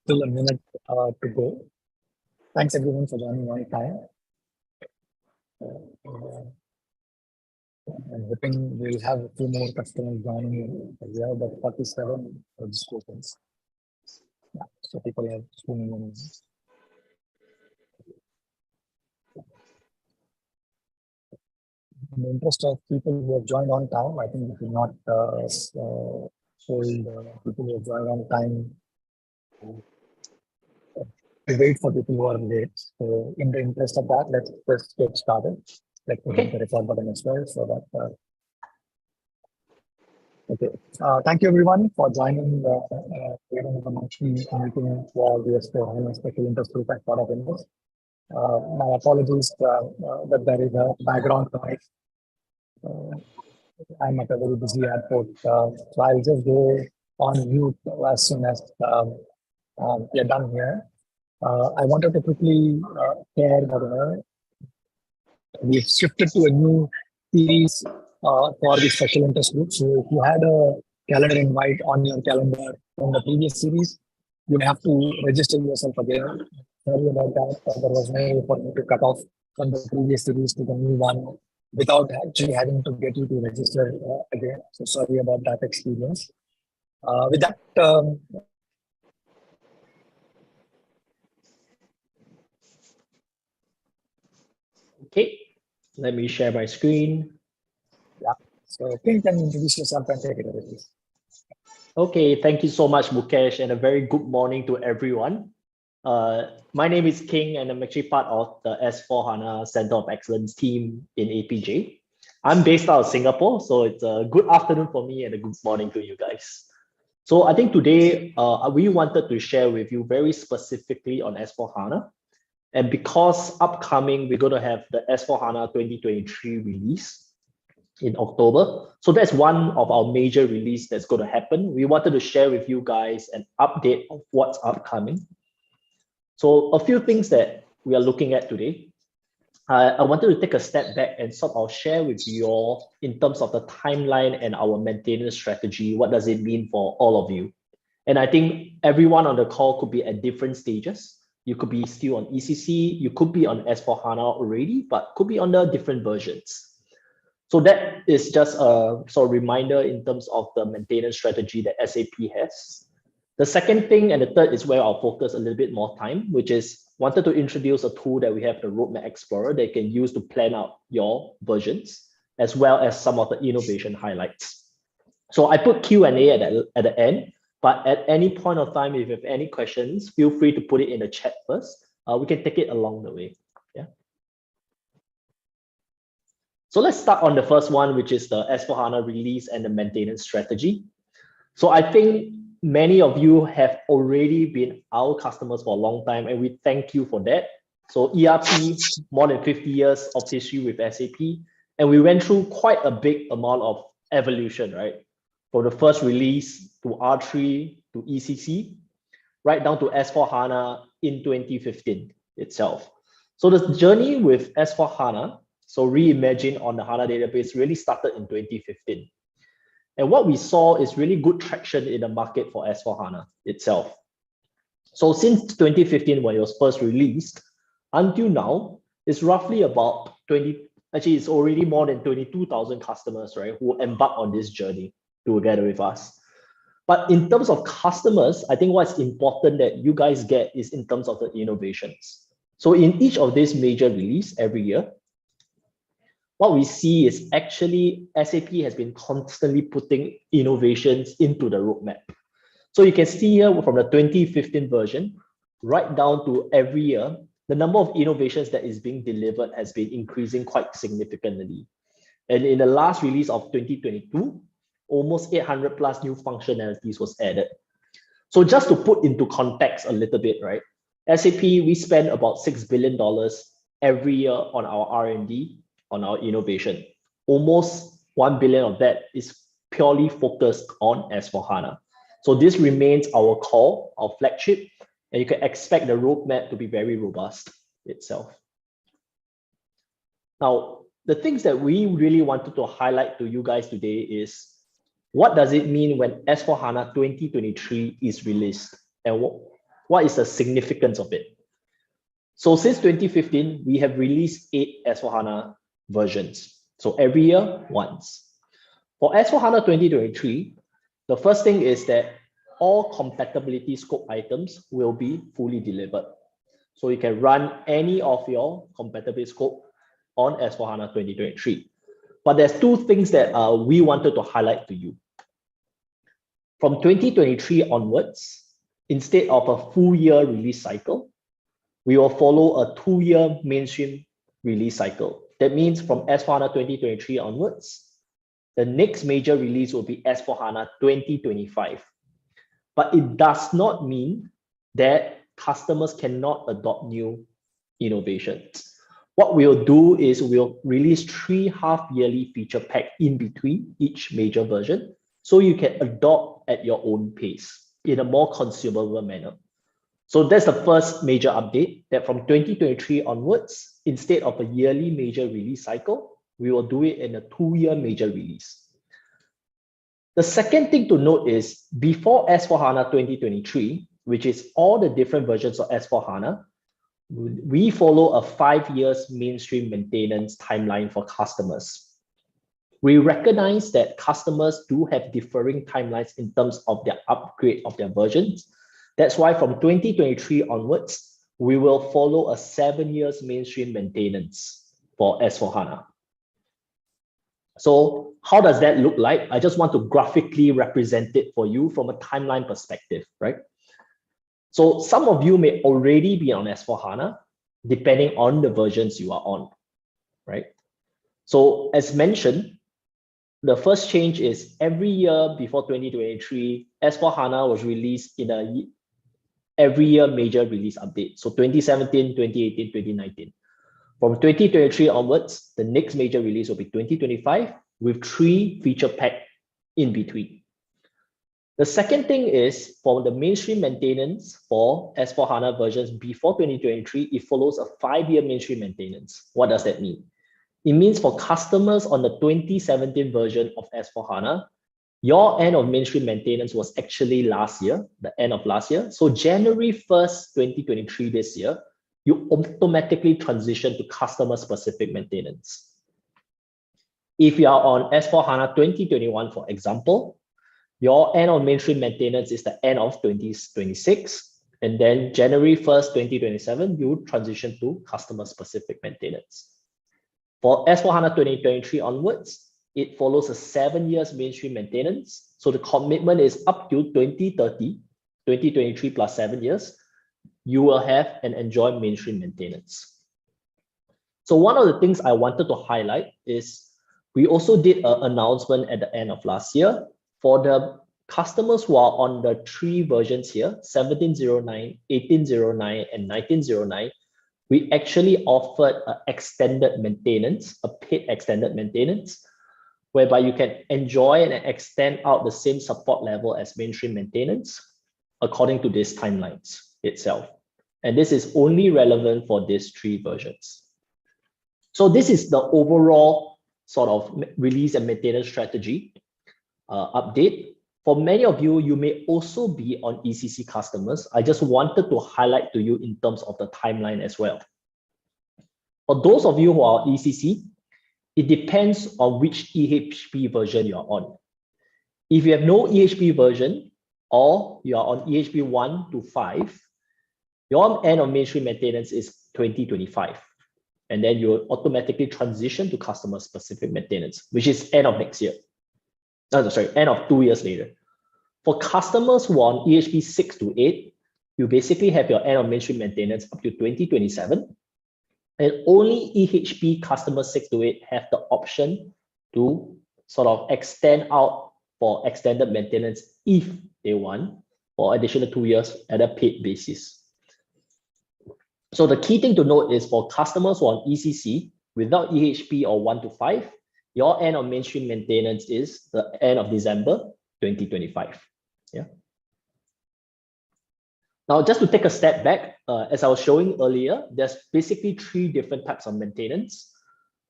Still a minute to go. Thanks everyone for joining on time. I'm hoping we'll have a few more customers joining. We have about 47 registrations. Yeah, so people are tuning in. In the interest of people who have joined on time, I think we should not hold people who have joined on time to wait for people who are late. So in the interest of that, let's just get started. Let's hit the record button as well so that okay. Thank you everyone for joining the monthly meeting for the S4HANA Special Interest Group as part of INDUS. My apologies that there is a background noise. I'm at a very busy airport, so I'll just go on mute as soon as we are done here. I wanted to quickly share that we've shifted to a new series for the special interest group. So if you had a calendar invite on your calendar from the previous series, you have to register yourself again. Sorry about that. There was no way for me to cut off from the previous series to the new one without actually having to get you to register again. So sorry about that experience. With that, okay, let me share my screen. Yeah, so King can introduce yourself and take it away, please. Okay, thank you so much, Mukesh, and a very good morning to everyone. My name is King, and I'm actually part of the S4HANA Center of Excellence team in APJ. I'm based out of Singapore, so it's a good afternoon for me and a good morning to you guys. So I think today we wanted to share with you very specifically on S4HANA. And because upcoming, we're going to have the S4HANA 2023 release in October. So that's one of our major release that's going to happen. We wanted to share with you guys an update of what's upcoming. So a few things that we are looking at today. I wanted to take a step back and sort of share with you all in terms of the timeline and our maintenance strategy. What does it mean for all of you? And I think everyone on the call could be at different stages. You could be still on ECC, you could be on S4HANA already, but could be on the different versions. So that is just a sort of reminder in terms of the maintenance strategy that SAP has. The second thing and the third is where I'll focus a little bit more time, which is wanted to introduce a tool that we have, the Roadmap Explorer, that you can use to plan out your versions, as well as some of the innovation highlights. So I put Q&A at the end, but at any point of time, if you have any questions, feel free to put it in the chat first. We can take it along the way. Yeah. So let's start on the first one, which is the S4HANA release and the maintenance strategy. So I think many of you have already been our customers for a long time, and we thank you for that. So ERP, more than 50 years of history with SAP, and we went through quite a big amount of evolution, right? From the first release to R3 to ECC, right down to S4HANA in 2015 itself. So the journey with S4HANA, so reimagine on the HANA database, really started in 2015. And what we saw is really good traction in the market for S4HANA itself. So since 2015, when it was first released, until now, it's roughly about it's already more than 22,000 customers, right, who embark on this journey together with us. But in terms of customers, I think what's important that you guys get is in terms of the innovations. So in each of these major release every year, what we see is actually SAP has been constantly putting innovations into the roadmap. So you can see here from the 2015 version, right down to every year, the number of innovations that is being delivered has been increasing quite significantly. And in the last release of 2022, almost 800 plus new functionalities was added. So just to put into context a little bit, right? SAP, we spend about $6 billion every year on our R&D, on our innovation. Almost 1 billion of that is purely focused on S4HANA. So this remains our core, our flagship, and you can expect the roadmap to be very robust itself. Now, the things that we really wanted to highlight to you guys today is what does it mean when S4HANA 2023 is released? And What is the significance of it? So since 2015, we have released 8 S4HANA versions. So every year, once. For S4HANA 2023, the first thing is that all compatibility scope items will be fully delivered. So you can run any of your compatibility scope on S4HANA 2023. But there's two things that we wanted to highlight to you. From 2023 onwards, instead of a full year release cycle, we will follow a 2-year mainstream release cycle. That means from S4HANA 2023 onwards, the next major release will be S4HANA 2025. But it does not mean that customers cannot adopt new innovations. What we'll do is we'll release 3 half-yearly feature pack in between each major version, so you can adopt at your own pace in a more consumable manner. So that's the first major update, that from 2023 onwards, instead of a yearly major release cycle, we will do it in a 2-year major release. The second thing to note is before S4HANA 2023, which is all the different versions of S4HANA, we follow a 5 years mainstream maintenance timeline for customers. We recognize that customers do have differing timelines in terms of their upgrade of their versions. That's why from 2023 onwards, we will follow a 7 years mainstream maintenance for S4HANA. So how does that look like? I just want to graphically represent it for you from a timeline perspective, right? So some of you may already be on S4HANA, depending on the versions you are on, right? So as mentioned, the first change is every year before 2023, S4HANA was released in every year major release update. So 2017, 2018, 2019. From 2023 onwards, the next major release will be 2025 with 3 feature pack in between. The second thing is for the mainstream maintenance for S4HANA versions before 2023, it follows a 5-year mainstream maintenance. What does that mean? It means for customers on the 2017 version of S4HANA, your end of mainstream maintenance was actually last year, the end of last year. So January 1st, 2023 this year, you automatically transition to customer-specific maintenance. If you are on S4HANA 2021, for example, your end of mainstream maintenance is the end of 2026, and then January 1st, 2027, you transition to customer-specific maintenance. For S4HANA 2023 onwards, it follows a 7 years mainstream maintenance. So the commitment is up to 2030, 2023 plus 7 years, you will have and enjoy mainstream maintenance. So one of the things I wanted to highlight is we also did an announcement at the end of last year for the customers who are on the 3 versions here, 1709, 1809, and 1909, we actually offered an extended maintenance, a paid extended maintenance, whereby you can enjoy and extend out the same support level as mainstream maintenance according to these timelines itself. And this is only relevant for these 3 versions. So this is the overall sort of release and maintenance strategy update. For many of you, you may also be on ECC customers. I just wanted to highlight to you in terms of the timeline as well. For those of you who are on ECC, it depends on which EHP version you're on. If you have no EHP version, or you are on EHP 1 to 5, your end of mainstream maintenance is 2025. And then you automatically transition to customer-specific maintenance, which is end of next year. End of 2 years later. For customers who are on EHP 6 to 8, you basically have your end of mainstream maintenance up to 2027. And only EHP customers 6 to 8 have the option to sort of extend out for extended maintenance if they want, for additional 2 years at a paid basis. So the key thing to note is for customers who are on ECC without EHP or 1 to 5, your end of mainstream maintenance is the end of December 2025. Yeah. Now, just to take a step back, as I was showing earlier, there's basically 3 different types of maintenance,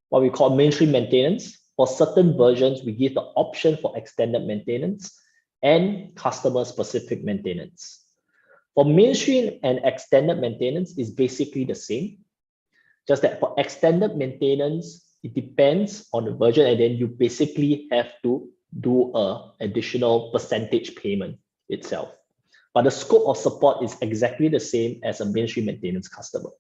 what we call mainstream maintenance. For certain versions, we give the option for extended maintenance and customer-specific maintenance. For mainstream and extended maintenance is basically the same, just that for extended maintenance, it depends on the version, and then you basically have to do a additional percentage payment itself. But the scope of support is exactly the same as a mainstream maintenance customer.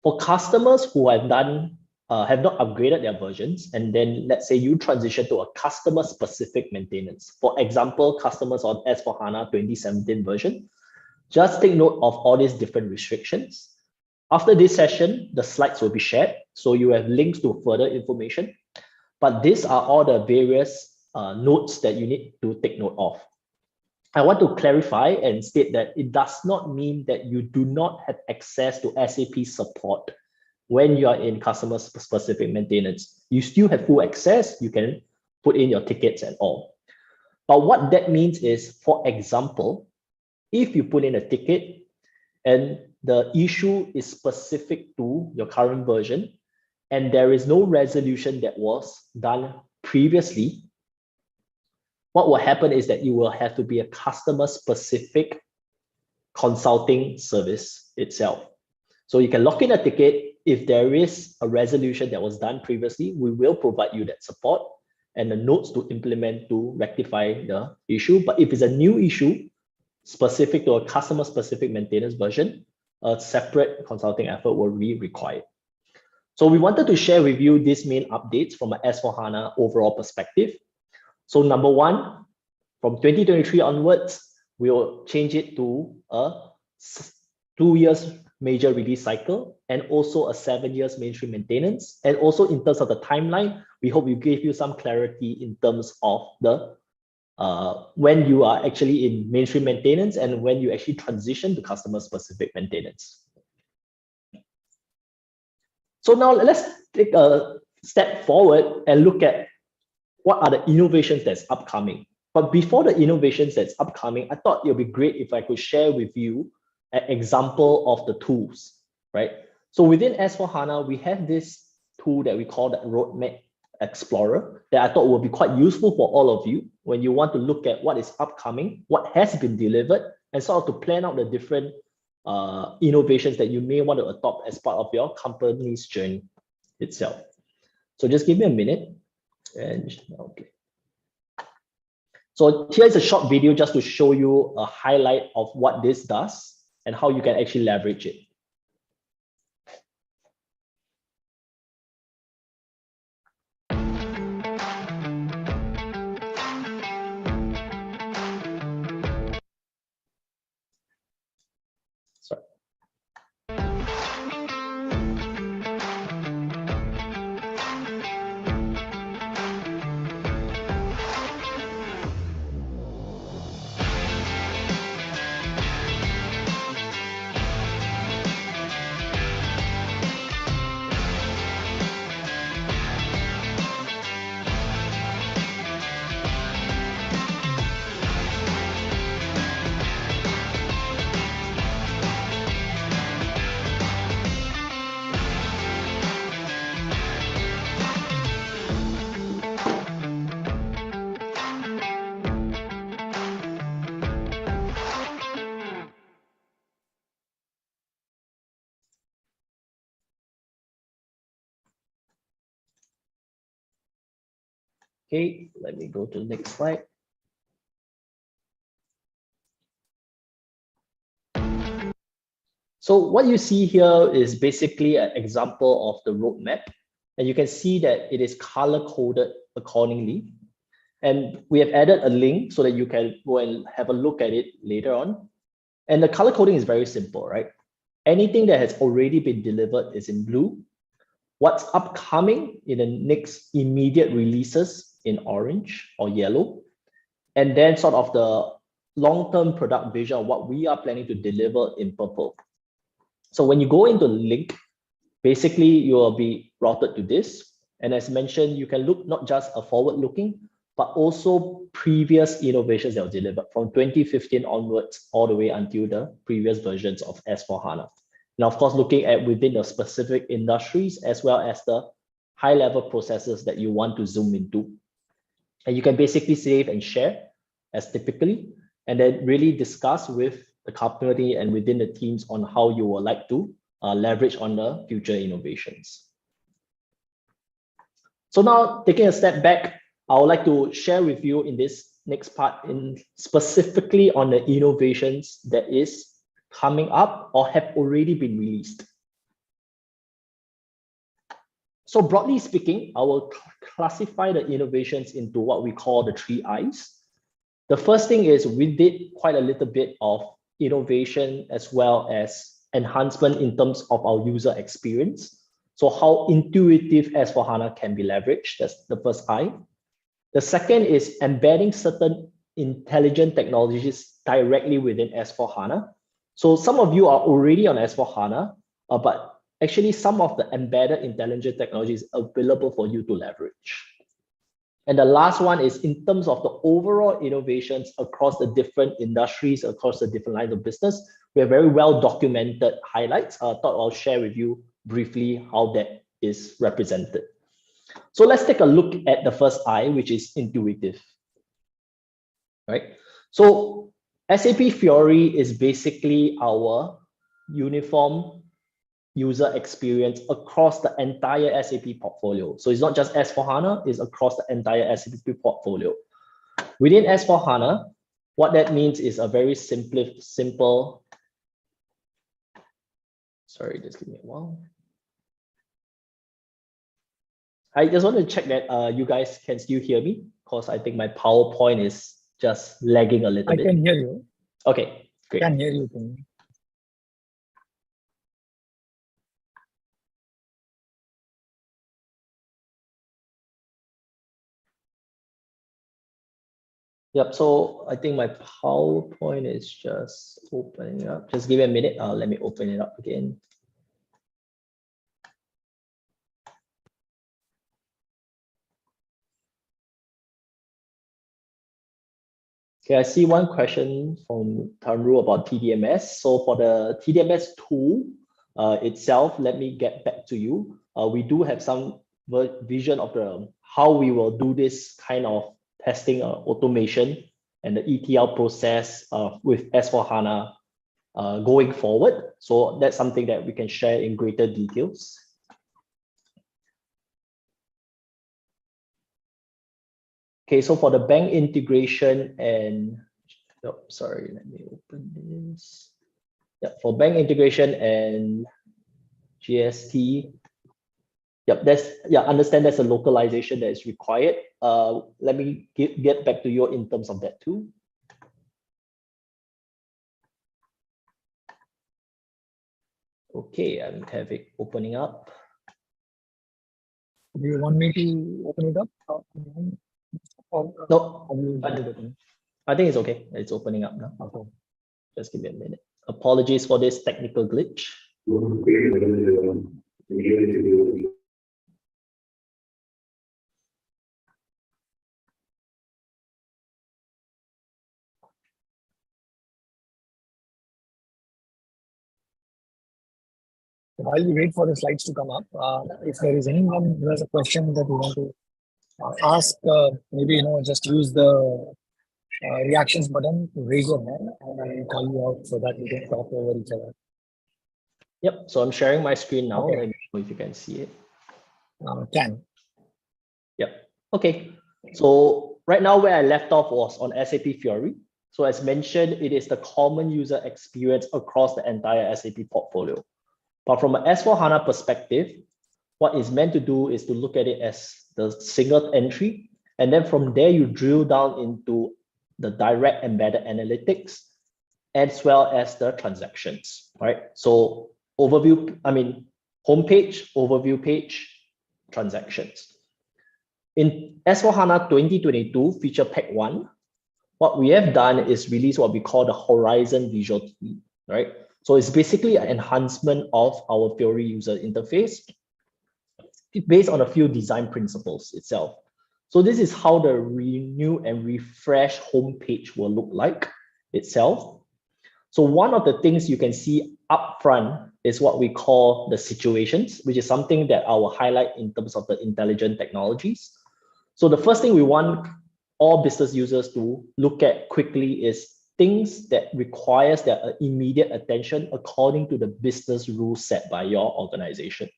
For customers who have done have not upgraded their versions, and then let's say you transition to a customer-specific maintenance. For example, customers on S/4HANA 2017 version, just take note of all these different restrictions. After this session, the slides will be shared, so you have links to further information. But these are all the various notes that you need to take note of. I want to clarify and state that it does not mean that you do not have access to SAP support when you are in customer-specific maintenance. You still have full access. You can put in your tickets and all. But what that means is, for example, if you put in a ticket and the issue is specific to your current version and there is no resolution that was done previously, what will happen is that you will have to be a customer-specific consulting service itself. So you can lock in a ticket. If there is a resolution that was done previously, we will provide you that support and the notes to implement to rectify the issue. But if it's a new issue specific to a customer-specific maintenance version, a separate consulting effort will be required. So we wanted to share with you these main updates from an S/4HANA overall perspective. So number one, from 2023 onwards, we will change it to a 2 years major release cycle and also a 7 years mainstream maintenance. And also in terms of the timeline, we hope we gave you some clarity in terms of the when you are actually in mainstream maintenance and when you actually transition to customer-specific maintenance. So now let's take a step forward and look at what are the innovations that's upcoming. But before the innovations that's upcoming, I thought it would be great if I could share with you an example of the tools, right? So within S/4HANA, we have this tool that we call the Roadmap Explorer that I thought would be quite useful for all of you when you want to look at what is upcoming, what has been delivered, and sort of to plan out the different innovations that you may want to adopt as part of your company's journey itself. So just give me a minute. And okay. So here's a short video just to show you a highlight of what this does and how you can actually leverage it. Sorry. Okay, let me go to the next slide. So what you see here is basically an example of the roadmap, and you can see that it is color-coded accordingly. And we have added a link so that you can go and have a look at it later on. And the color coding is very simple, right? Anything that has already been delivered is in blue. What's upcoming in the next immediate releases in orange or yellow. And then sort of the long-term product vision of what we are planning to deliver in purple. So when you go into the link, basically you will be routed to this. And as mentioned, you can look not just a forward-looking, but also previous innovations that were delivered from 2015 onwards, all the way until the previous versions of S/4HANA. Now, of course, looking at within the specific industries, as well as the high-level processes that you want to zoom into. And you can basically save and share as typically, and then really discuss with the company and within the teams on how you would like to leverage on the future innovations. So now taking a step back, I would like to share with you in this next part in specifically on the innovations that is coming up or have already been released. So broadly speaking, I will classify the innovations into what we call the 3 I's. The first thing is we did quite a little bit of innovation as well as enhancement in terms of our user experience. So how intuitive S/4HANA can be leveraged, that's the first I. The second is embedding certain intelligent technologies directly within S/4HANA. So some of you are already on S/4HANA, but actually some of the embedded intelligent technologies available for you to leverage. And the last one is in terms of the overall innovations across the different industries, across the different lines of business, we have very well documented highlights. I thought I'll share with you briefly how that is represented. So let's take a look at the first I, which is intuitive, right? So SAP Fiori is basically our uniform user experience across the entire SAP portfolio. So it's not just S/4HANA, it's across the entire SAP portfolio. Within S/4HANA, what that means is a very simple, sorry, just give me a while. I just want to check that you guys can still hear me, because I think my PowerPoint is just lagging a little bit. I can hear you. Okay, great. I can hear you. Yep, so I think my PowerPoint is just opening up. Just give me a minute. Let me open it up again. Okay, I see one question from Tanru about TDMS. So for the TDMS tool itself, let me get back to you. We do have some vision of how we will do this kind of testing automation and the ETL process with S/4HANA going forward. So that's something that we can share in greater details. Okay, so for the bank integration and, oh, sorry, let me open this. Yeah, for bank integration and GST, yep, understand there's a localization that is required. Let me get back to you in terms of that too. Okay, I'm have it opening up. Do you want me to open it up? No, I think it's okay. It's opening up now. Okay. Just give me a minute. Apologies for this technical glitch. While we wait for the slides to come up, if there is anyone who has a question that you want to ask, maybe just use the reactions button to raise your hand, and I will call you out so that we can talk over each other. Yep. So I'm sharing my screen now. Okay. Let me know if you can see it. Can. Yep. Okay. So right now where I left off was on SAP Fiori. So as mentioned, it is the common user experience across the entire SAP portfolio. But from an S/4HANA perspective, what it's meant to do is to look at it as the single entry. And then from there, you drill down into the direct embedded analytics, as well as the transactions, right? So overview, homepage, overview page, transactions. In S/4HANA 2022 Feature Pack 1, what we have done is release what we call the Horizon Visual Key, right? So it's basically an enhancement of our Fiori user interface based on a few design principles itself. So this is how the renew and refresh homepage will look like itself. So one of the things you can see up front is what we call the situations, which is something that I will highlight in terms of the intelligent technologies. So the first thing we want all business users to look at quickly is things that requires their immediate attention according to the business rules set by your organization.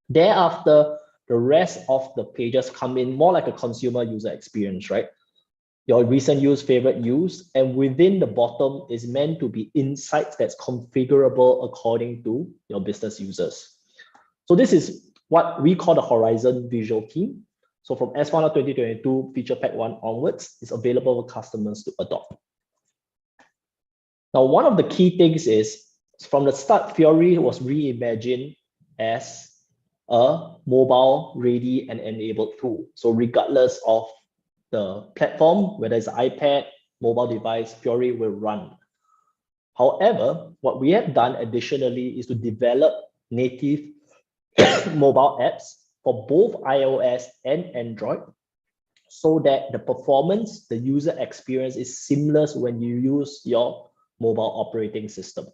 Thereafter, the rest of the pages come in more like a consumer user experience, right? Your recent use, favorite use, and within the bottom is meant to be insights that's configurable according to your business users. So this is what we call the Horizon Visual Theme. So from S1 2022 Feature Pack 1 onwards, it's available for customers to adopt. Now, one of the key things is from the start, Fiori was reimagined as a mobile ready and enabled tool. So regardless of the platform, whether it's iPad, mobile device, Fiori will run. However, what we have done additionally is to develop native mobile apps for both iOS and Android so that the performance, the user experience is seamless when you use your mobile operating system.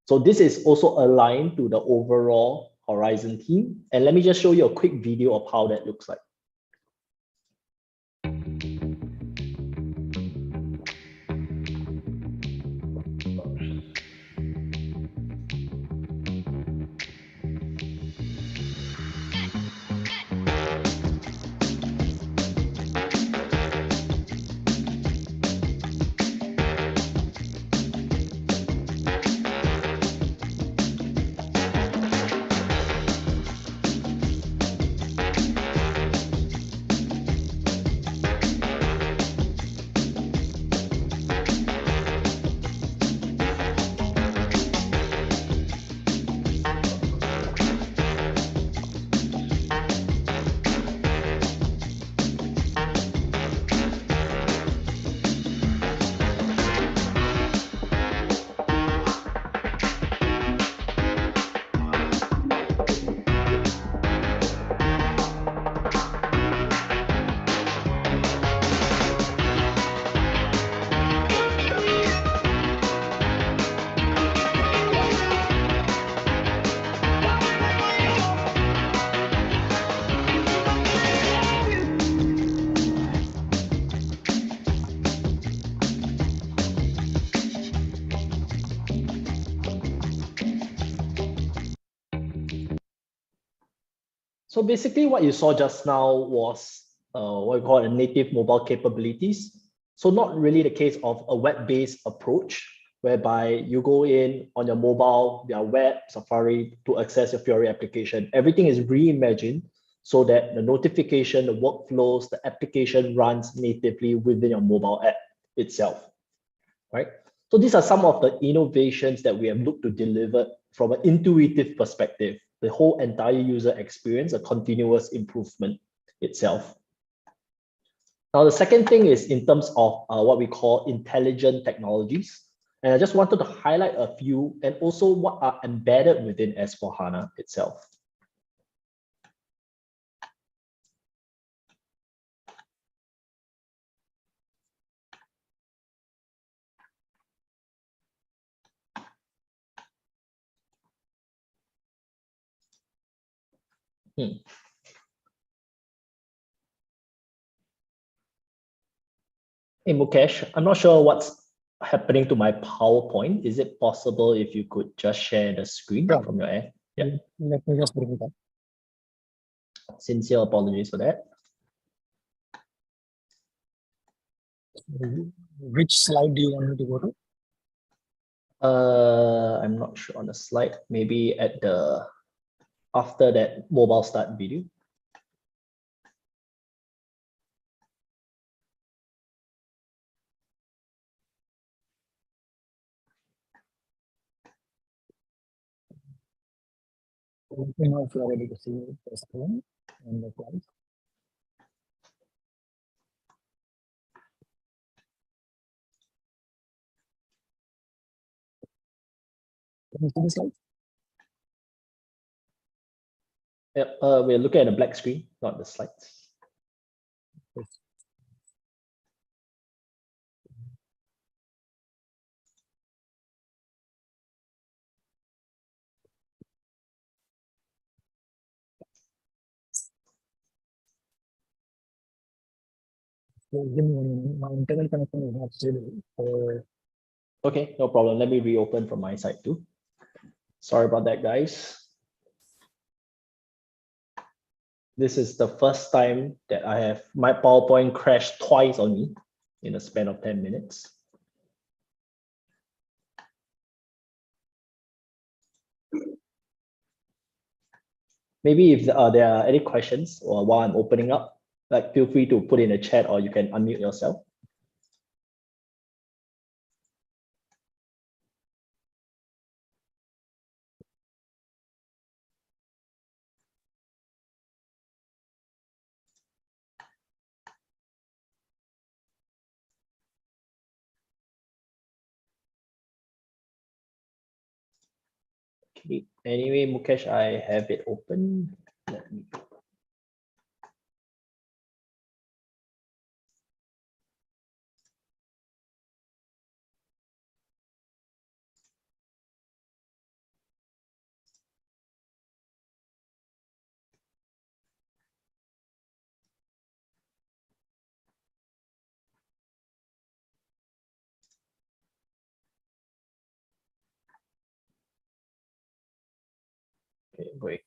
So this is also aligned to the overall Horizon theme. And let me just show you a quick video of how that looks like. So basically what you saw just now was what we call a native mobile capabilities. So not really the case of a web-based approach, whereby you go in on your mobile, via web, Safari to access your Fiori application. Everything is reimagined so that the notification, the workflows, the application runs natively within your mobile app itself, right? So these are some of the innovations that we have looked to deliver from an intuitive perspective, the whole entire user experience, a continuous improvement itself. Now, the second thing is in terms of what we call intelligent technologies. And I just wanted to highlight a few and also what are embedded within S4HANA itself. Hey, Mukesh, I'm not sure what's happening to my PowerPoint. Is it possible if you could just share the screen from your end? Yeah. Let me just bring it up. Sincere apologies for that. Which slide do you want me to go to? I'm not sure on the slide. Maybe at the after that mobile start video. Let me know if you are ready to see the screen and the slides. Can you see the slides? Yeah, we're looking at a black screen, not the slides. Yes. Give me 1 minute. My internet connection is not stable. So Okay, no problem. Let me reopen from my side too. Sorry about that, guys. This is the first time that I have my PowerPoint crashed twice on me in a span of 10 minutes. Maybe if there are any questions or while I'm opening up, like feel free to put in a chat or you can unmute yourself. Okay. Anyway, Mukesh, I have it open. Let me. Okay, great.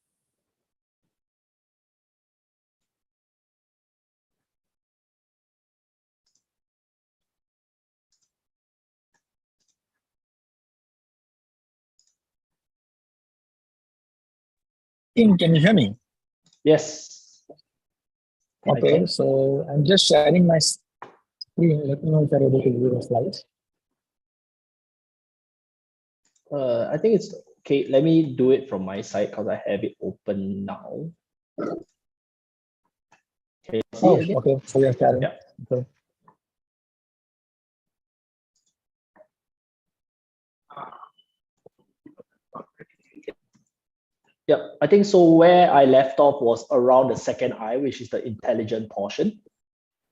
can you hear me? Yes. I Okay, can. so I'm just sharing my screen. Let me know if you're able to view the slides. I think it's okay. Let me do it from my side because I have it open now. Okay, see it again? Okay. So you're sharing. Yeah. Okay. Yeah, I think so. Where I left off was around the second I, which is the intelligent portion.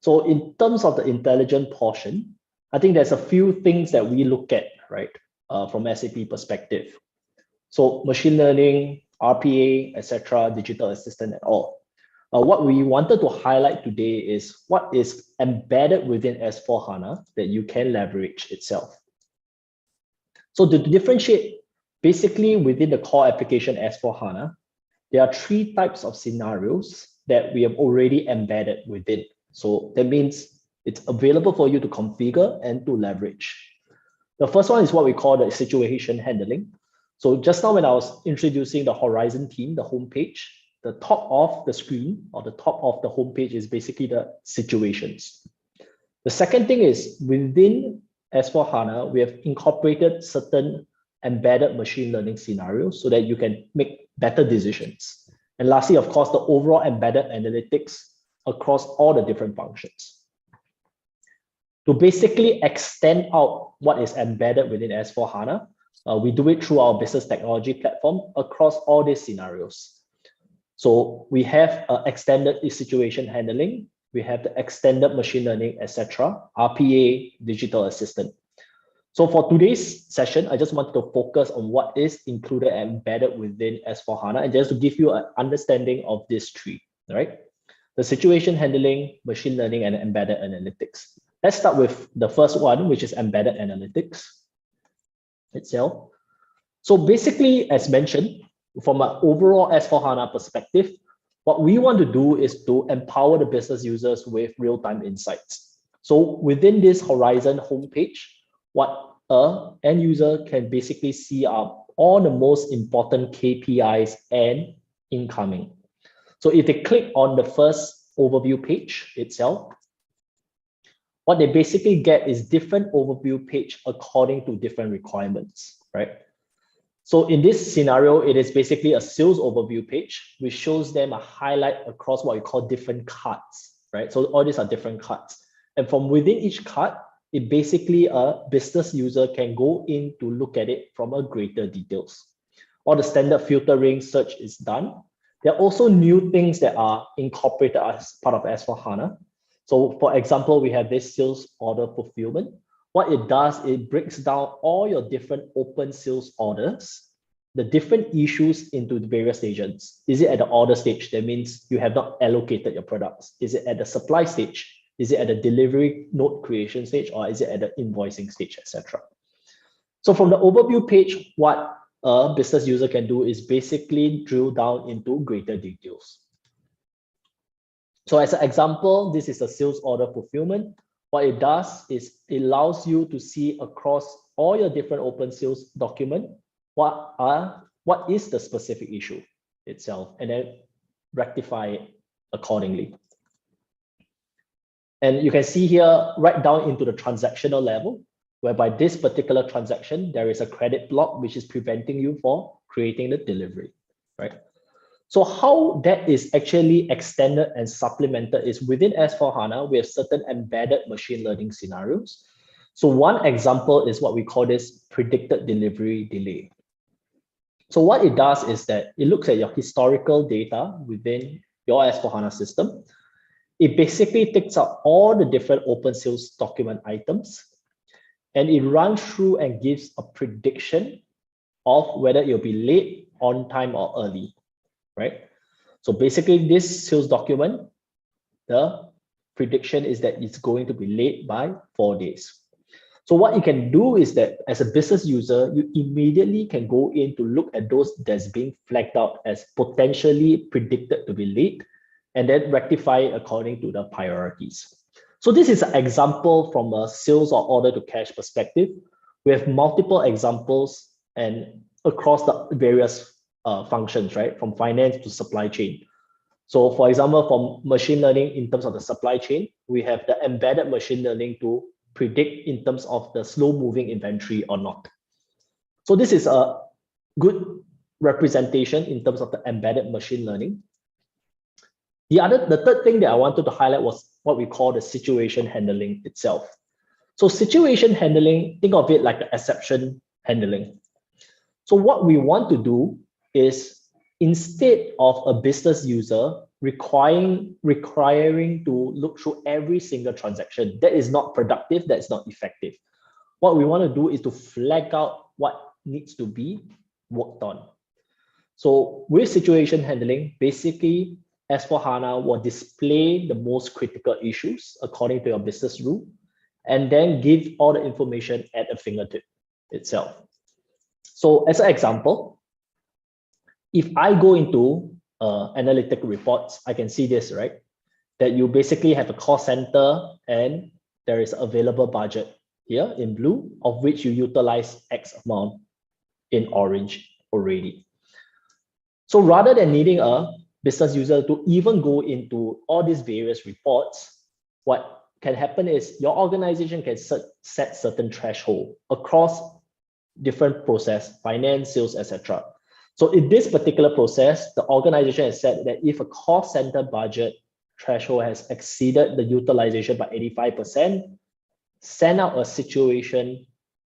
So in terms of the intelligent portion, I think there's a few things that we look at, right, from SAP perspective. So machine learning, RPA, etc., digital assistant, and all. What we wanted to highlight today is what is embedded within S4HANA that you can leverage itself. So to differentiate, basically within the core application S4HANA, there are 3 types of scenarios that we have already embedded within. So that means it's available for you to configure and to leverage. The first one is what we call the situation handling. So just now when I was introducing the Horizon team, the homepage, the top of the screen or the top of the homepage is basically the situations. The second thing is within S4HANA, we have incorporated certain embedded machine learning scenarios so that you can make better decisions. And lastly, of course, the overall embedded analytics across all the different functions. To basically extend out what is embedded within S4HANA, we do it through our business technology platform across all these scenarios. So we have extended situation handling, we have the extended machine learning, etc., RPA, digital assistant. So for today's session, I just wanted to focus on what is included and embedded within S4HANA and just to give you an understanding of these 3, right? The situation handling, machine learning, and embedded analytics. Let's start with the first one, which is embedded analytics itself. So basically, as mentioned, from an overall S4HANA perspective, what we want to do is to empower the business users with real-time insights. So within this Horizon homepage, what an end user can basically see are all the most important KPIs and incoming. So if they click on the first overview page itself, what they basically get is different overview page according to different requirements, right? So in this scenario, it is basically a sales overview page, which shows them a highlight across what we call different cards, right? So all these are different cards. And from within each card, it basically a business user can go in to look at it from a greater details. All the standard filtering search is done. There are also new things that are incorporated as part of S4HANA. So for example, we have this sales order fulfillment. What it does, it breaks down all your different open sales orders, the different issues into the various stages. Is it at the order stage? That means you have not allocated your products. Is it at the supply stage? Is it at the delivery node creation stage, or is it at the invoicing stage, etc.? So from the overview page, what a business user can do is basically drill down into greater details. So as an example, this is a sales order fulfillment. What it does is it allows you to see across all your different open sales document, what is the specific issue itself, and then rectify it accordingly. And you can see here right down into the transactional level, whereby this particular transaction, there is a credit block which is preventing you from creating the delivery, right? So how that is actually extended and supplemented is within S/4HANA, we have certain embedded machine learning scenarios. So one example is what we call this predicted delivery delay. So what it does is that it looks at your historical data within your S/4HANA system. It basically takes out all the different open sales document items, and it runs through and gives a prediction of whether it'll be late, on time, or early, right? So basically this sales document, the prediction is that it's going to be late by 4 days. So what you can do is that as a business user, you immediately can go in to look at those that's being flagged out as potentially predicted to be late, and then rectify it according to the priorities. So this is an example from a sales or order to cash perspective. We have multiple examples and across the various functions, right? From finance to supply chain. So for example, from machine learning in terms of the supply chain, we have the embedded machine learning to predict in terms of the slow moving inventory or not. So this is a good representation in terms of the embedded machine learning. The third thing that I wanted to highlight was what we call the situation handling itself. So situation handling, think of it like the exception handling. So what we want to do is instead of a business user requiring to look through every single transaction, that is not productive, that's not effective. What we want to do is to flag out what needs to be worked on. So with situation handling, basically S/4HANA will display the most critical issues according to your business rule, and then give all the information at a fingertip itself. So as an example, if I go into analytic reports, I can see this, right? That you basically have a cost center and there is available budget here in blue, of which you utilize X amount in orange already. So rather than needing a business user to even go into all these various reports, what can happen is your organization can set certain threshold across different process, finance, sales, etc. So in this particular process, the organization has said that if a cost center budget threshold has exceeded the utilization by 85%, send out a situation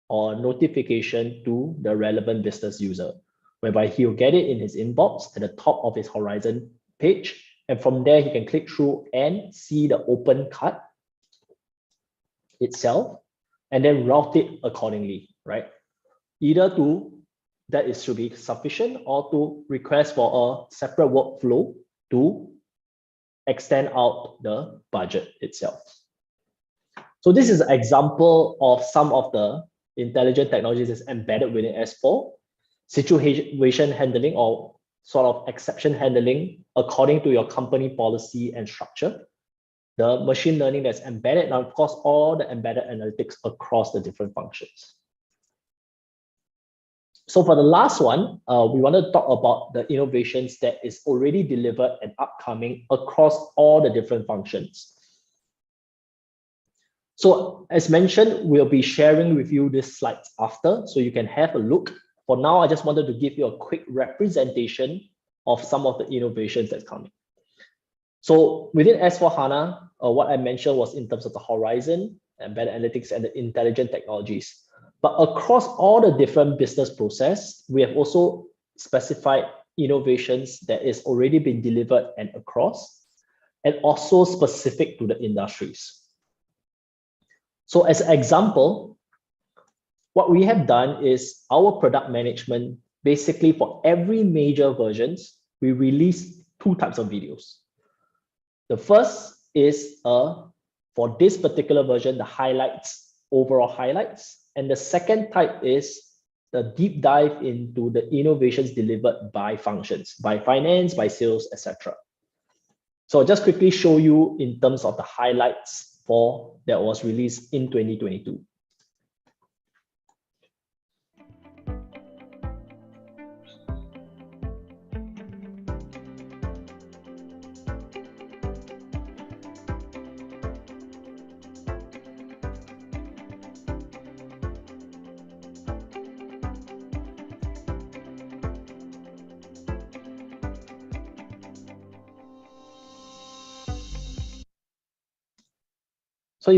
or notification to the relevant business user, whereby he'll get it in his inbox at the top of his Horizon page. And from there, he can click through and see the open cut itself, and then route it accordingly, right? Either to that it should be sufficient, or to request for a separate workflow to extend out the budget itself. So this is an example of some of the intelligent technologies that's embedded within S4, situation handling or sort of exception handling according to your company policy and structure, the machine learning that's embedded, and of course, all the embedded analytics across the different functions. So for the last one, we want to talk about the innovations that is already delivered and upcoming across all the different functions. So as mentioned, we'll be sharing with you these slides after, so you can have a look. For now, I just wanted to give you a quick representation of some of the innovations that's coming. So within S/4HANA, what I mentioned was in terms of the Horizon, embedded analytics, and the intelligent technologies. But across all the different business process, we have also specified innovations that is already been delivered and across, and also specific to the industries. So as an example, what we have done is our product management, basically for every major versions, we release two types of videos. The first is a for this particular version, the highlights, overall highlights. And the second type is the deep dive into the innovations delivered by functions, by finance, by sales, etc. So I'll just quickly show you in terms of the highlights for that was released in 2022.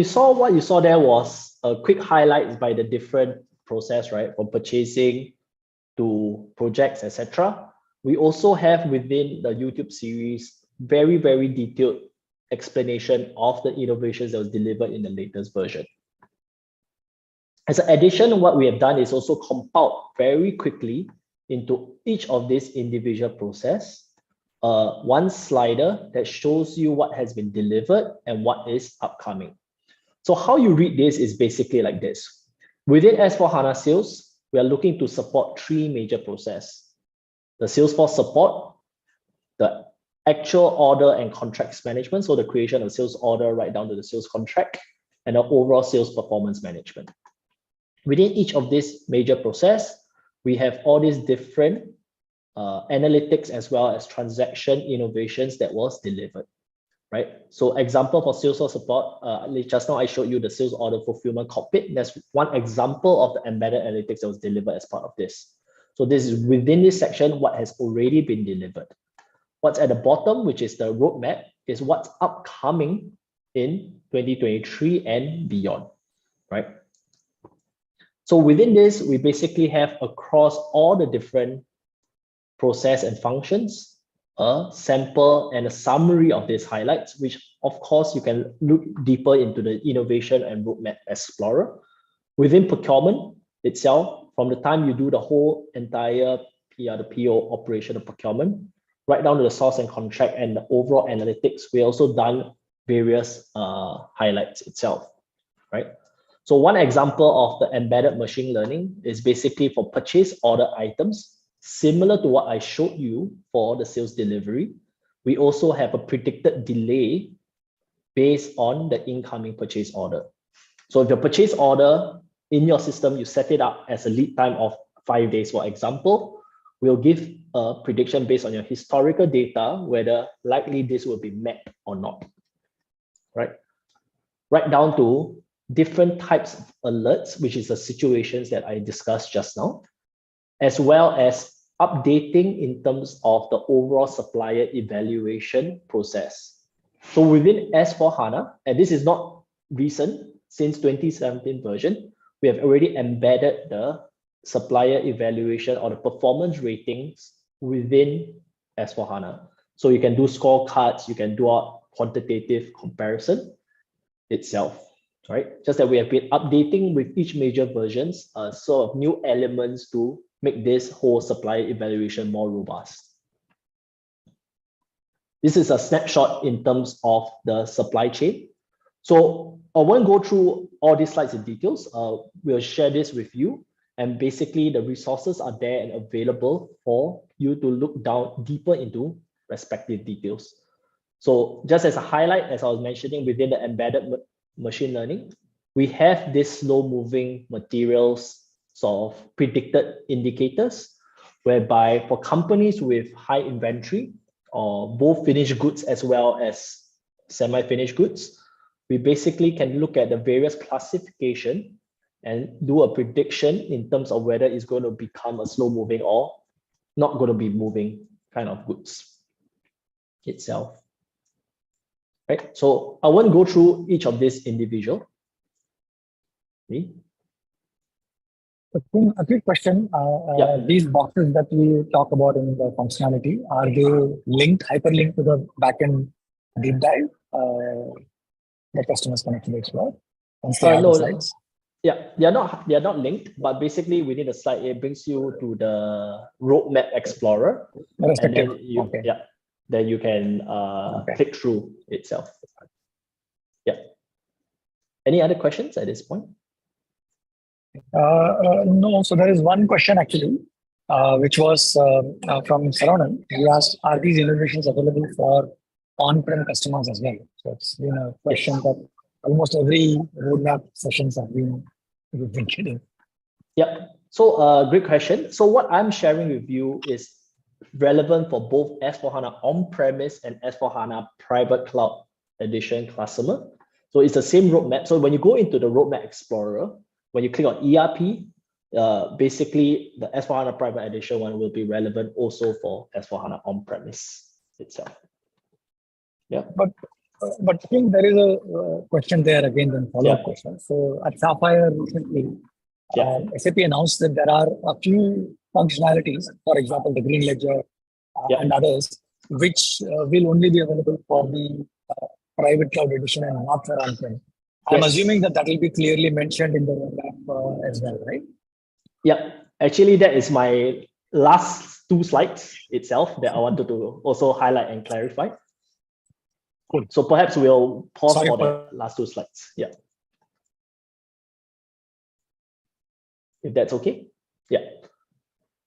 So what you saw there was a quick highlights by the different process, right? From purchasing to projects, etc. We also have within the YouTube series, very, very detailed explanation of the innovations that was delivered in the latest version. As an addition, what we have done is also compiled very quickly into each of these individual process, one slider that shows you what has been delivered and what is upcoming. So how you read this is basically like this. Within S/4HANA Sales, we are looking to support three major processes: the Salesforce support, the actual order and contracts management, so the creation of sales order right down to the sales contract, and the overall sales performance management. Within each of these major processes, we have all these different analytics as well as transaction innovations that was delivered. Right. So example for Salesforce support, just now I showed you the sales order fulfillment cockpit. That's one example of the embedded analytics that was delivered as part of this. So this is within this section, what has already been delivered. What's at the bottom, which is the roadmap, is what's upcoming in 2023 and beyond, right? So within this, we basically have across all the different process and functions, a sample and a summary of these highlights, which of course you can look deeper into the innovation and roadmap explorer. Within procurement itself, from the time you do the whole entire PR, the PO operation of procurement, right down to the source and contract and the overall analytics, we also done various highlights itself, right? So one example of the embedded machine learning is basically for purchase order items. Similar to what I showed you for the sales delivery, we also have a predicted delay based on the incoming purchase order. So if your purchase order in your system, you set it up as a lead time of 5 days, for example, we'll give a prediction based on your historical data, whether likely this will be met or not, right? Right down to different types of alerts, which is the situations that I discussed just now, as well as updating in terms of the overall supplier evaluation process. So within S/4HANA, and this is not recent, since 2017 version, we have already embedded the supplier evaluation or the performance ratings within S/4HANA. So you can do scorecards, you can do a quantitative comparison itself, right? Just that we have been updating with each major versions, sort of new elements to make this whole supplier evaluation more robust. This is a snapshot in terms of the supply chain. So I won't go through all these slides in details. We'll share this with you. And basically the resources are there and available for you to look down deeper into respective details. So just as a highlight, as I was mentioning within the embedded machine learning, we have this slow moving materials sort of predicted indicators, whereby for companies with high inventory or both finished goods as well as semi-finished goods, we basically can look at the various classification and do a prediction in terms of whether it's going to become a slow moving or not going to be moving kind of goods itself. Right? So I won't go through each of these individual. A quick question. These boxes that we talk about in the functionality, are they linked, hyperlinked to the backend deep dive that customers can actually explore once they have the slides? Yeah, they are not linked, but basically within the slide, it brings you to the roadmap explorer. And then then you can click through itself. Yeah. Any other questions at this point? No, so there is one question actually, which was from Saranan. He asked, are these innovations available for on-prem customers as well? So it's been a question that almost every roadmap sessions we've been getting. Yeah, so great question. So what I'm sharing with you is relevant for both S/4HANA on-premise and S/4HANA private cloud edition customer. So it's the same roadmap. So when you go into the roadmap explorer, when you click on ERP, basically the S/4HANA private edition one will be relevant also for S/4HANA on-premise itself. Yeah. But I think there is a question there again, then follow-up question. So at Sapphire recently, SAP announced that there are a few functionalities, for example, the Green Ledger and others, which will only be available for the private cloud edition and not for on-prem. I'm assuming that will be clearly mentioned in the roadmap as well, right? Yeah, actually, that is my last two slides itself that I wanted to also highlight and clarify. Cool. So perhaps we'll pause for the last two slides. Yeah. If that's okay. Yeah.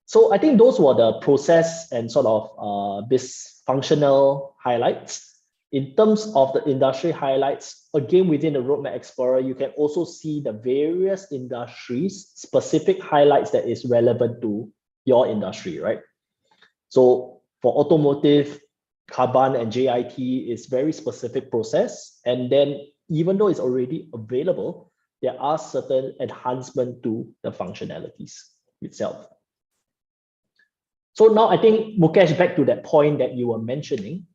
So I think those were the process and sort of this functional highlights. In terms of the industry highlights, again, within the Roadmap Explorer, you can also see the various industries, specific highlights that is relevant to your industry, right? So for automotive, Kanban and JIT is very specific process. And then even though it's already available, there are certain enhancements to the functionalities itself. So now I think, Mukesh, back to that point that you were mentioning,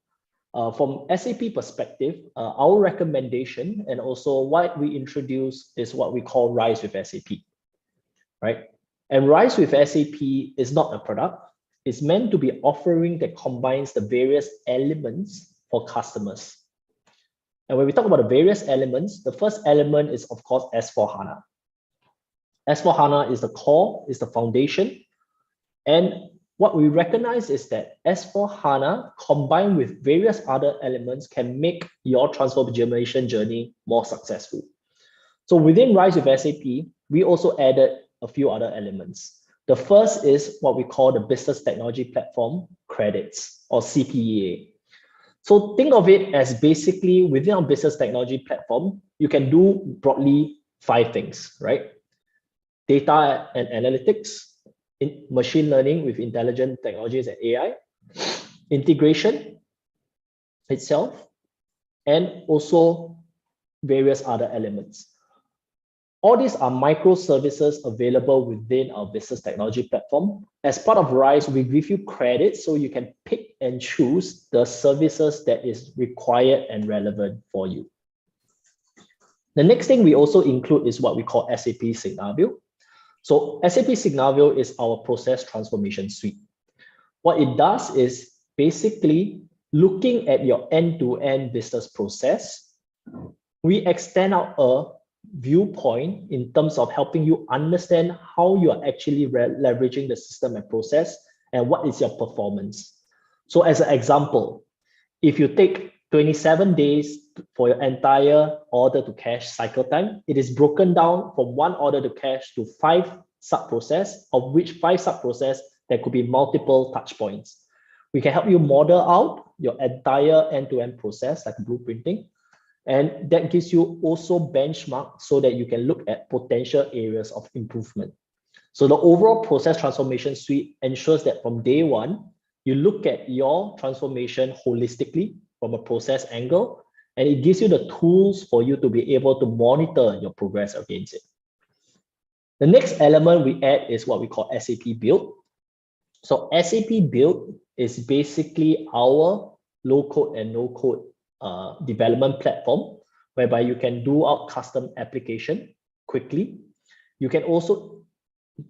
from SAP perspective, our recommendation and also what we introduce is what we call Rise with SAP, right? And Rise with SAP is not a product. It's meant to be offering that combines the various elements for customers. And when we talk about the various elements, the first element is, of course, S/4HANA. S/4HANA is the core, is the foundation. And what we recognize is that S/4HANA combined with various other elements can make your transformation journey more successful. So within Rise with SAP, we also added a few other elements. The first is what we call the Business Technology Platform credits, or CPEA. So think of it as basically within our Business Technology Platform, you can do broadly 5 things, right? Data and analytics, in machine learning with intelligent technologies and AI, integration itself, and also various other elements. All these are microservices available within our Business Technology Platform. As part of Rise, we give you credits so you can pick and choose the services that is required and relevant for you. The next thing we also include is what we call SAP Signavio. So SAP Signavio is our process transformation suite. What it does is basically looking at your end-to-end business process. We extend out a viewpoint in terms of helping you understand how you are actually leveraging the system and process and what is your performance. So as an example, if you take 27 days for your entire order to cash cycle time, it is broken down from 1 order to cash to 5 sub-process, of which 5 sub-process, there could be multiple touch points. We can help you model out your entire end-to-end process, like blueprinting. And that gives you also benchmark so that you can look at potential areas of improvement. So the overall process transformation suite ensures that from day one, you look at your transformation holistically from a process angle, and it gives you the tools for you to be able to monitor your progress against it. The next element we add is what we call SAP Build. So SAP Build is basically our low-code and no-code development platform, whereby you can do out custom application quickly. You can also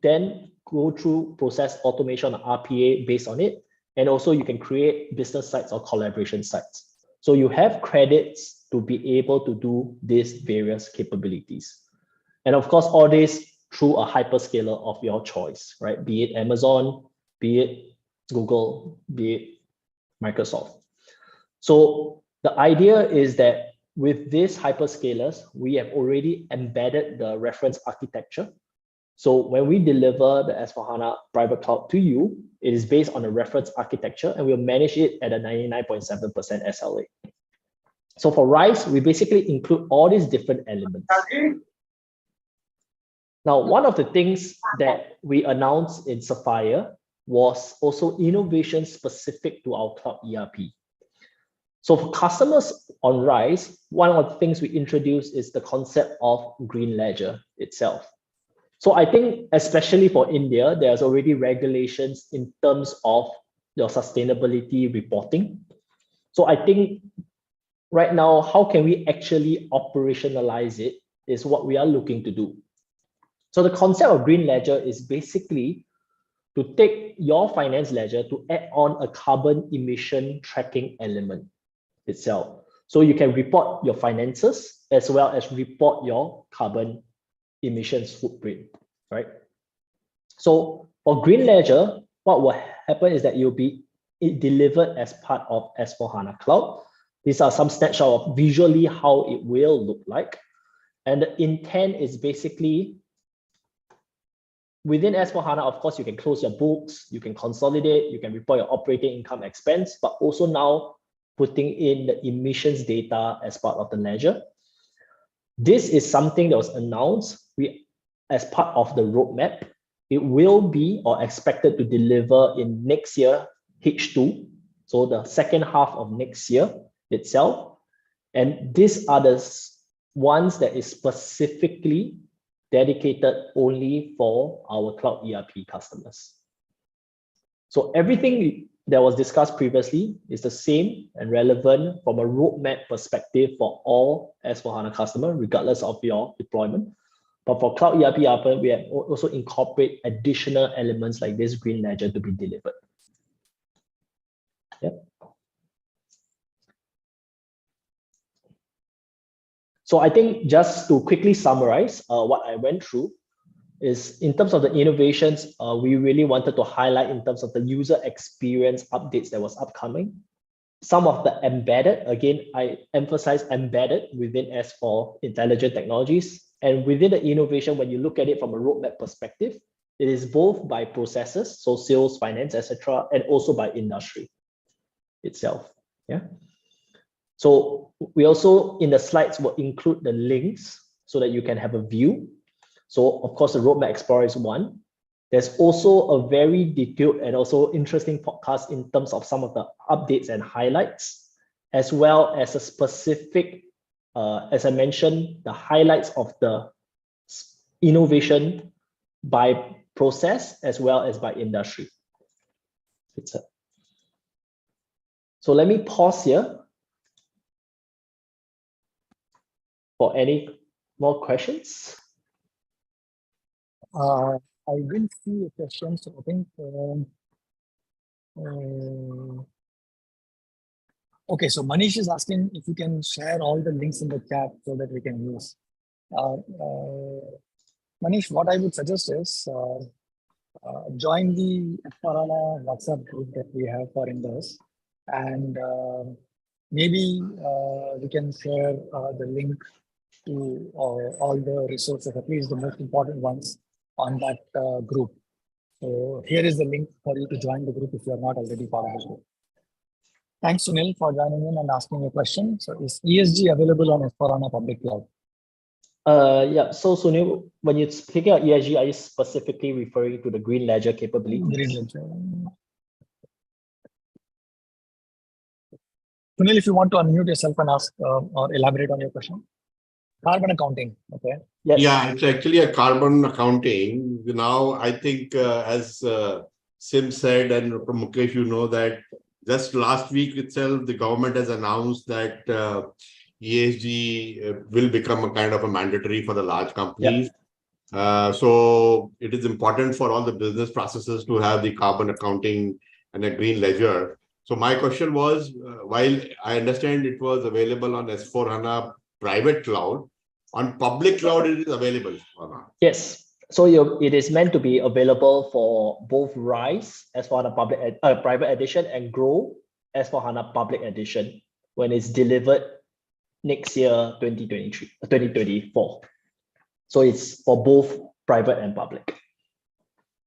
then go through process automation or RPA based on it. And also you can create business sites or collaboration sites. So you have credits to be able to do these various capabilities. And of course, all this through a hyperscaler of your choice, right? Be it Amazon, be it Google, be it Microsoft. So the idea is that with these hyperscalers, we have already embedded the reference architecture. So when we deliver the S/4HANA private cloud to you, it is based on a reference architecture, and we'll manage it at a 99.7% SLA. So for RISE, we basically include all these different elements. Now, one of the things that we announced in Sapphire was also innovation specific to our cloud ERP. So for customers on RISE, one of the things we introduced is the concept of green ledger itself. So I think, especially for India, there's already regulations in terms of your sustainability reporting. So I think right now, how can we actually operationalize it is what we are looking to do. So the concept of green ledger is basically to take your finance ledger to add on a carbon emission tracking element itself. So you can report your finances as well as report your carbon emissions footprint, right? So for green ledger, what will happen is that you'll be delivered as part of S/4HANA Cloud. These are some snapshots of visually how it will look like. And the intent is basically within S/4HANA, of course, you can close your books, you can consolidate, you can report your operating income expense, but also now putting in the emissions data as part of the ledger. This is something that was announced as part of the roadmap. It will be or expected to deliver in next year, H2, so the second half of next year itself. And these are the ones that is specifically dedicated only for our cloud ERP customers. So everything that was discussed previously is the same and relevant from a roadmap perspective for all S/4HANA customers, regardless of your deployment. But for cloud ERP, we have also incorporate additional elements like this green ledger to be delivered. Yep. So I think just to quickly summarize what I went through is in terms of the innovations, we really wanted to highlight in terms of the user experience updates that was upcoming. Some of the embedded, again, I emphasize embedded within S4 intelligent technologies. And within the innovation, when you look at it from a roadmap perspective, it is both by processes, so sales, finance, etc., and also by industry itself. Yeah. So we also, in the slides, will include the links so that you can have a view. So of course, the Roadmap Explorer is one. There's also a very detailed and also interesting podcast in terms of some of the updates and highlights, as well as a specific, as I mentioned, the highlights of the innovation by process as well as by industry. So let me pause here for any more questions. I will see a question. So I think, okay, so Manish is asking if you can share all the links in the chat so that we can use. Manish, what I would suggest is join the S/4HANA WhatsApp group that we have for INDUS, and maybe we can share the link to all the resources, at least the most important ones on that group. So here is the link for you to join the group if you are not already part of the group. Thanks, Sunil, for joining in and asking a question. So is ESG available on S/4HANA Public Cloud? Yeah, so Sunil, when you're speaking of ESG, are you specifically referring to the green ledger capability? Green ledger. Sunil, if you want to unmute yourself and ask or elaborate on your question. Carbon accounting, okay. Yes. Yeah, it's actually a carbon accounting. Now, I think as Sim said, and from Mukesh, you know that just last week itself, the government has announced that ESG will become a kind of a mandatory for the large companies. Yeah. So it is important for all the business processes to have the carbon accounting and a green ledger. So my question was, while I understand it was available on S/4HANA private cloud, on public cloud it is available or not? Yes. So it is meant to be available for both RISE S/4HANA public private edition and GROW S/4HANA public edition when it's delivered next year, 2024. So it's for both private and public.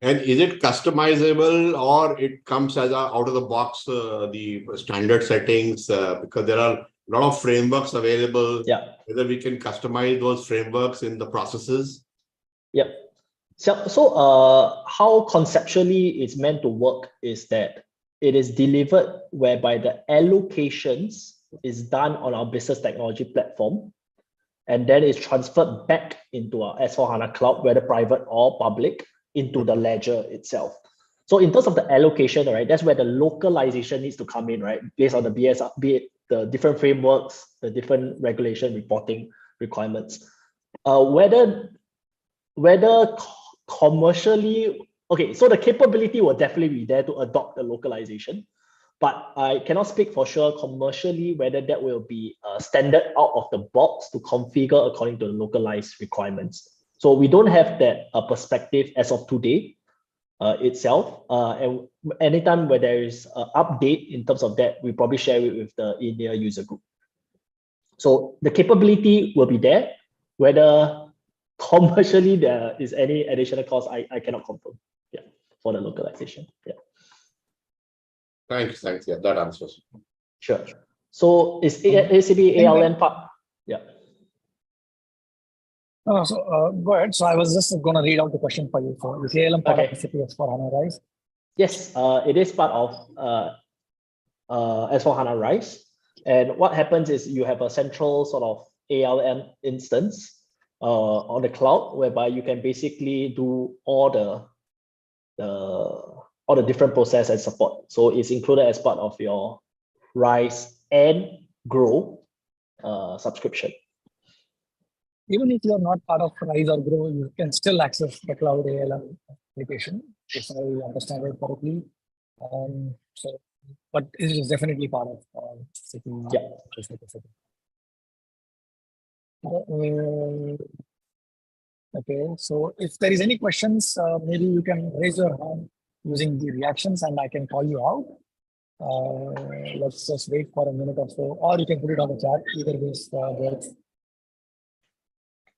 And is it customizable or it comes as a out of the box, the standard settings? Because there are a lot of frameworks available. Yeah. Whether we can customize those frameworks in the processes? Yep. So how conceptually it's meant to work is that it is delivered whereby the allocations is done on our business technology platform, and then it's transferred back into our S/4HANA cloud, whether private or public, into the ledger itself. So in terms of the allocation, right, that's where the localization needs to come in, right, based on the BS, be it the different frameworks, the different regulation reporting requirements. Whether commercially, okay, so the capability will definitely be there to adopt the localization, but I cannot speak for sure commercially whether that will be standard out of the box to configure according to the localized requirements. So we don't have that perspective as of today itself. And anytime where there is an update in terms of that, we probably share it with the India user group. So the capability will be there. Whether commercially there is any additional cost, I cannot confirm. Yeah, for the localization. Yeah. Thanks. Yeah, that answers. Sure. So is SAP ALM part? Yeah. Go ahead. So I was just going to read out the question for you. So is ALM part of SAP S/4HANA RISE? Yes, it is part of S/4HANA RISE. And what happens is you have a central sort of ALM instance on the cloud, whereby you can basically do all the different process and support. So it's included as part of your RISE and GROW subscription. Even if you're not part of RISE or GROW, you can still access the cloud ALM application, if I understand it correctly. But it is definitely part of SAP. Yeah. Okay, so if there is any questions, maybe you can raise your hand using the reactions and I can call you out. Let's just wait for a minute or so, or you can put it on the chat. Either way works.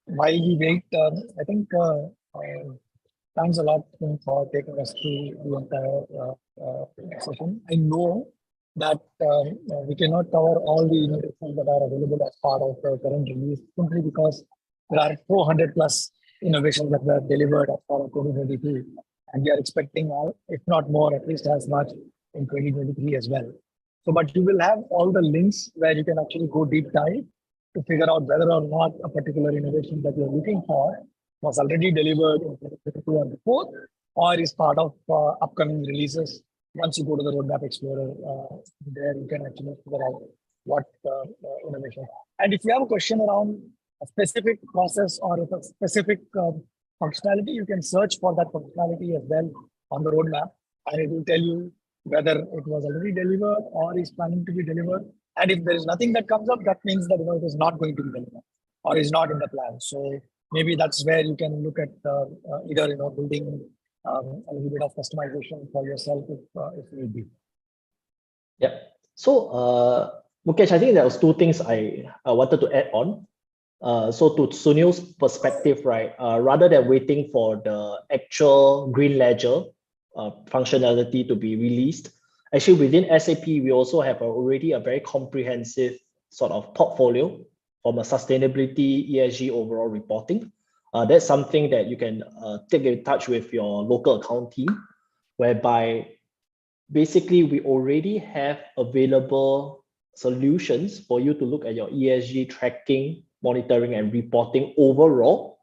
While we wait, I think thanks a lot for taking us through the entire session. I know that we cannot cover all the innovations that are available as part of the current release, simply because there are 400 plus innovations that were delivered as part of 2023, and we are expecting, if not more, at least as much in 2023 as well. So, but you will have all the links where you can actually go deep dive to figure out whether or not a particular innovation that you're looking for was already delivered in 2022 or before, or is part of upcoming releases. Once you go to the Roadmap Explorer, there you can actually figure out what innovation. And if you have a question around a specific process or if a specific functionality, you can search for that functionality as well on the roadmap, and it will tell you whether it was already delivered or is planning to be delivered. And if there is nothing that comes up, that means that it is not going to be delivered or is not in the plan. So maybe that's where you can look at either building a little bit of customization for yourself if need be. Yeah. So Mukesh, I think there was two things I wanted to add on. So to Sunil's perspective, right, rather than waiting for the actual Green Ledger functionality to be released, actually within SAP, we also have already a very comprehensive sort of portfolio from a sustainability, ESG overall reporting. That's something that you can take in touch with your local account team, whereby basically we already have available solutions for you to look at your ESG tracking, monitoring and reporting overall.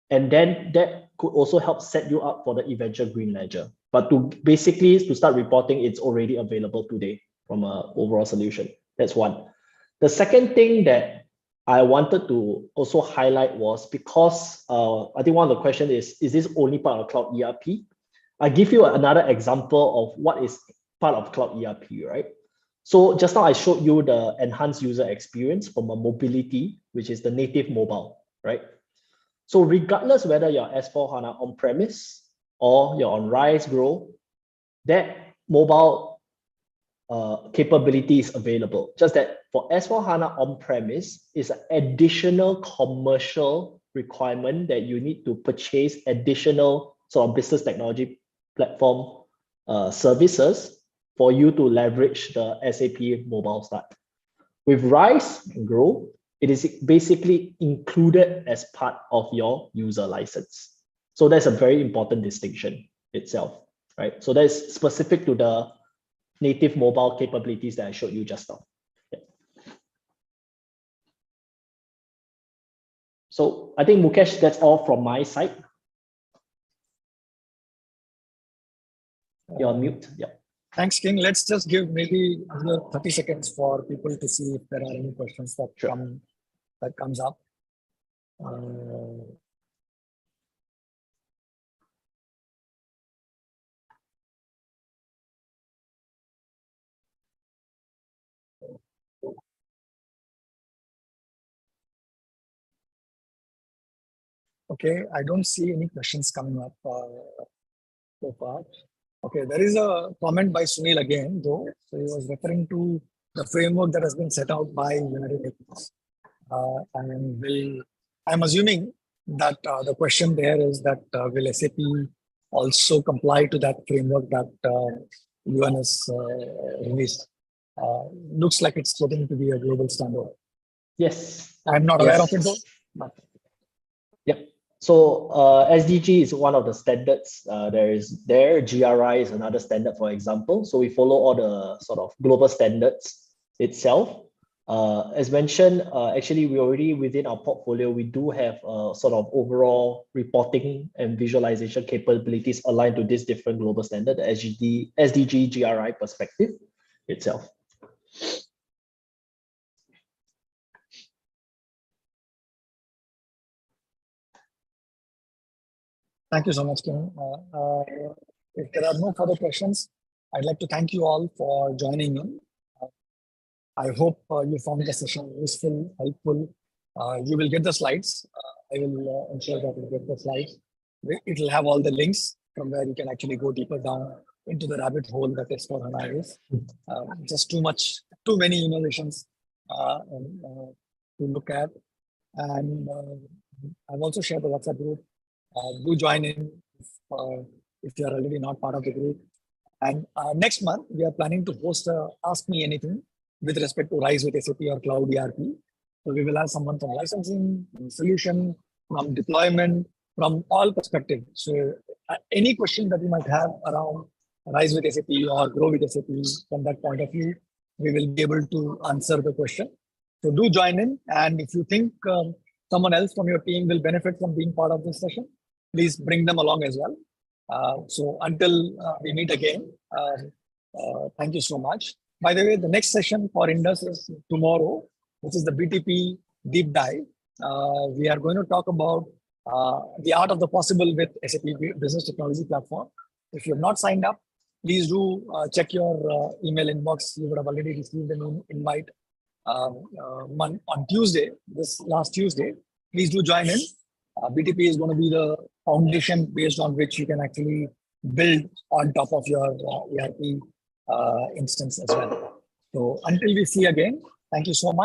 And then that could also help set you up for the eventual Green Ledger. But to start reporting, it's already available today from an overall solution. That's one. The second thing that I wanted to also highlight was because I think one of the questions is this only part of Cloud ERP? I give you another example of what is part of Cloud ERP, right? So just now I showed you the enhanced user experience from a mobility, which is the native mobile, right? So regardless whether you're S/4HANA on-premise or you're on RISE, GROW, that mobile capabilities available. Just that for S/4HANA on-premise is an additional commercial requirement that you need to purchase additional sort of business technology platform services for you to leverage the SAP mobile stack. With Rise and Grow, it is basically included as part of your user license. So that's a very important distinction itself, right? So that's specific to the native mobile capabilities that I showed you just now. Yeah. So I think, Mukesh, that's all from my side. You're on mute. Yeah. Thanks, King. Let's just give maybe 30 seconds for people to see if there are any questions that comes up. Okay, I don't see any questions coming up so far. Okay, there is a comment by Sunil again, though. So he was referring to the framework that has been set out by United Nations. And I'm assuming that the question there is that will SAP also comply to that framework that UN has released? Looks like it's getting to be a global standard. Yes. I'm not aware of it though. But... Yeah. So SDG is one of the standards. GRI is another standard, for example. So we follow all the sort of global standards itself. As mentioned, actually, we already within our portfolio, we do have sort of overall reporting and visualization capabilities aligned to this different global standard, the SDG GRI perspective itself. Thank you so much, Kim. If there are no further questions, I'd like to thank you all for joining in. I hope you found the session useful, helpful. You will get the slides. I will ensure that you get the slides. It will have all the links from where you can actually go deeper down into the rabbit hole that S/4HANA is. Just too many innovations to look at. And I've also shared the WhatsApp group. Do join in if you are already not part of the group. And next month, we are planning to host a Ask Me Anything with respect to Rise with SAP or Cloud ERP. So we will have someone from licensing, from solution, from deployment, from all perspectives. So any question that you might have around Rise with SAP or Grow with SAP from that point of view, we will be able to answer the question. So do join in. And if you think someone else from your team will benefit from being part of this session, please bring them along as well. So until we meet again, thank you so much. By the way, the next session for INDUS is tomorrow, which is the BTP deep dive. We are going to talk about the art of the possible with SAP Business Technology Platform. If you have not signed up, please do check your email inbox. You would have already received an invite on Tuesday, this last Tuesday. Please do join in. BTP is going to be the foundation based on which you can actually build on top of your ERP instance as well. So until we see again, thank you so much.